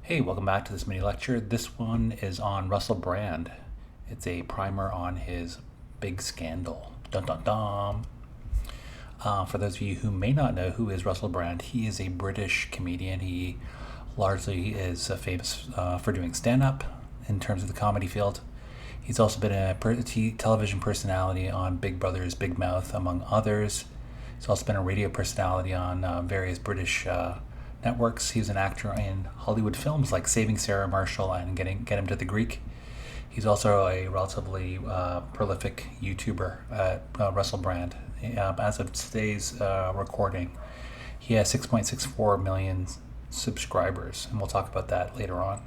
Hey, welcome back to this mini lecture. This one is on Russell Brand. It's a primer on his big scandal. Dun dun dun. For those of you who may not know who is Russell Brand, he is a British comedian. He largely is famous for doing stand-up in terms of the comedy field. He's also been a television personality on Big Brother's Big Mouth, among others. He's also been a radio personality on various British networks. He was an actor in Hollywood films like Saving Sarah Marshall and Get Him to the Greek. He's also a relatively prolific YouTuber, Russell Brand. As of today's recording, he has 6.64 million subscribers, and we'll talk about that later on.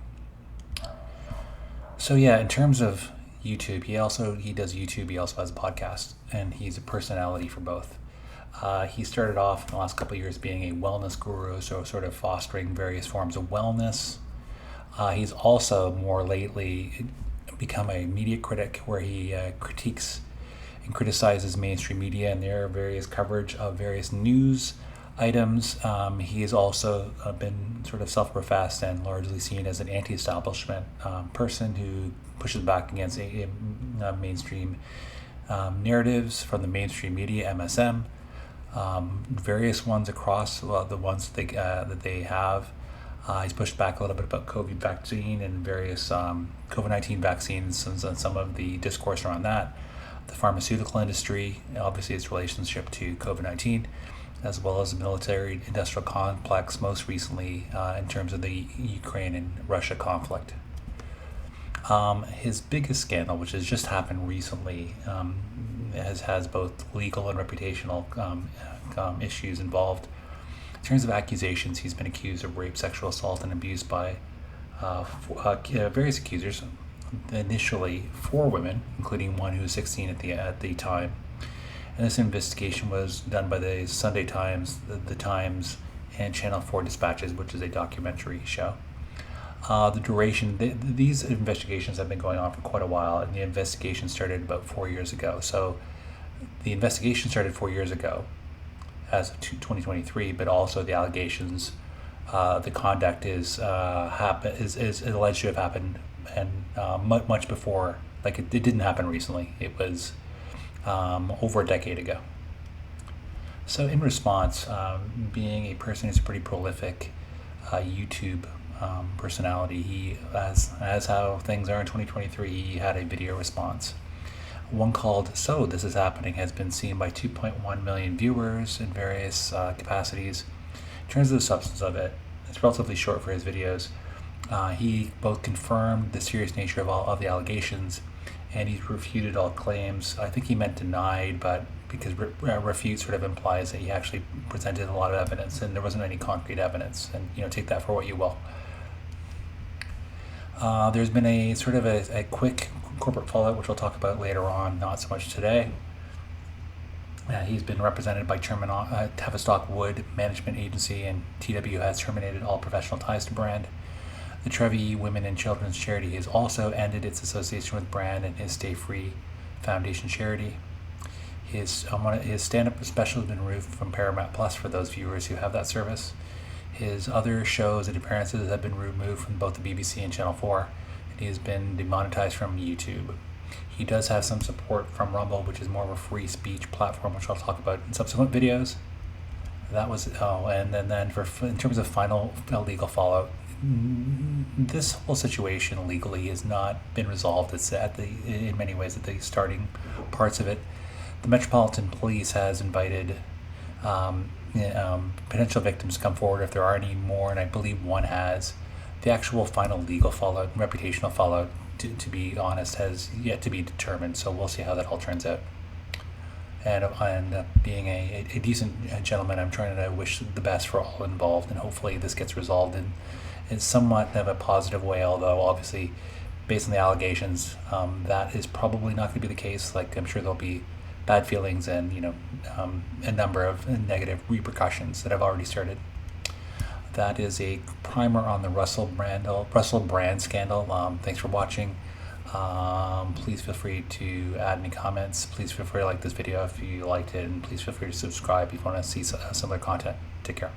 So yeah, in terms of YouTube, he does YouTube. He also has a podcast, and he's a personality for both. He started off in the last couple of years being a wellness guru, so sort of fostering various forms of wellness. He's also more lately become a media critic, where he critiques and criticizes mainstream media and their various coverage of various news items. He has also been sort of self-professed and largely seen as an anti-establishment person who pushes back against mainstream narratives from the mainstream media, MSM. Various ones across the ones that they have. He's pushed back a little bit about COVID vaccine and various COVID-19 vaccines and some of the discourse around that. The pharmaceutical industry, obviously its relationship to COVID-19, as well as the military-industrial complex, most recently in terms of the Ukraine and Russia conflict. His biggest scandal, which has just happened recently, has both legal and reputational issues involved. In terms of accusations, he's been accused of rape, sexual assault, and abuse by various accusers. Initially, 4 women, including one who was 16 at the time. And this investigation was done by the Sunday Times, the Times, and Channel 4 Dispatches, which is a documentary show. The duration, these investigations have been going on for quite a while, and the investigation started about 4 years ago. So the investigation started 4 years ago as of 2023, but also the allegations, the conduct is alleged to have happened and much before, like it didn't happen recently. It was over a decade ago. So in response, being a person who's pretty prolific YouTube personality, he, as how things are in 2023, he had a video response. One called "So This Is Happening" has been seen by 2.1 million viewers in various capacities. In terms of the substance of it, it's relatively short for his videos. He both confirmed the serious nature of all of the allegations, and he's refuted all claims. I think he meant denied, but because refute sort of implies that he actually presented a lot of evidence, and there wasn't any concrete evidence. And take that for what you will. There's been a sort of a quick corporate fallout, which we'll talk about later on, not so much today. He's been represented by Chairman Tavistock Wood Management Agency, and TW has terminated all professional ties to Brand. The Trevi Women and Children's Charity has also ended its association with Brand and his Stay Free Foundation charity. His stand-up special has been removed from Paramount Plus for those viewers who have that service. His other shows and appearances have been removed from both the BBC and Channel 4, and he has been demonetized from YouTube. He does have some support from Rumble, which is more of a free speech platform, which I'll talk about in subsequent videos. That was and then in terms of final legal fallout, this whole situation legally has not been resolved. It's in many ways at the starting parts of it. The Metropolitan Police has invited potential victims to come forward if there are any more, and I believe one has. The actual final legal fallout, reputational fallout, to be honest, has yet to be determined, so we'll see how that all turns out. And being a decent gentleman, I'm trying to wish the best for all involved, and hopefully this gets resolved in somewhat of a positive way, although obviously based on the allegations, that is probably not going to be the case. Like, I'm sure there'll be bad feelings and a number of negative repercussions that have already started. That is a primer on the Russell Brand scandal. Thanks for watching. Please feel free to add any comments. Please feel free to like this video if you liked it, and please feel free to subscribe if you want to see similar content. Take care.